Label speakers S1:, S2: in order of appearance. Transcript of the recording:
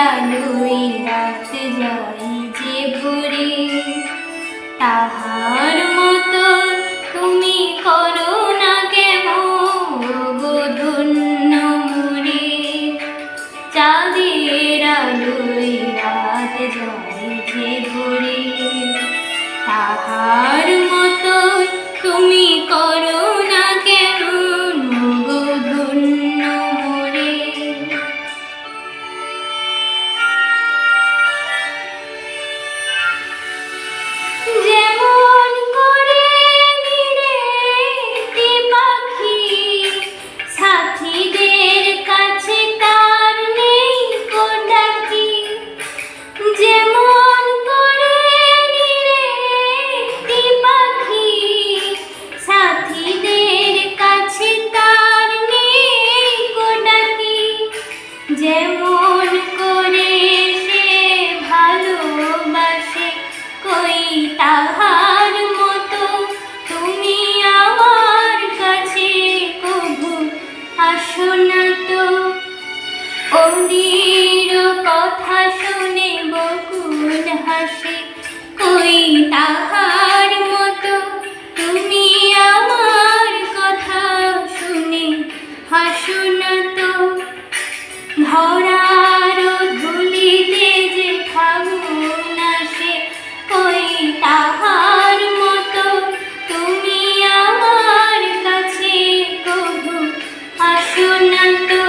S1: আলোয় রাত যায় যে ভরে, তাহার মতো তুমি করো না কেমন গো ধন্য মোরে। চাঁদের আলোয় রাত যায় যে ভরে, তাহার মতো তুমি করো না কেমন গো ধন্য মোরে। যেমন করে নিরে একটি পাখি সাথীদের কাছে তার নেই কো ডাকি, যেমন করে নিরে একটি পাখি সাথীদের কাছে তার নেই কো ডাকি, যেমন করে সে ভালোবাসে কই তাহার মতো তুমি আমার কাছে কভু আসো না তো। ওদের কথা শুনে বকুল হাসে কই তাহার মতো তুমি আমার কথা শুনে হাসো না তো। ধরার ধুলিতে যে ফাগুন আসে কই তাহার মতো তুমি আমার কাছে কভু আসো না তো।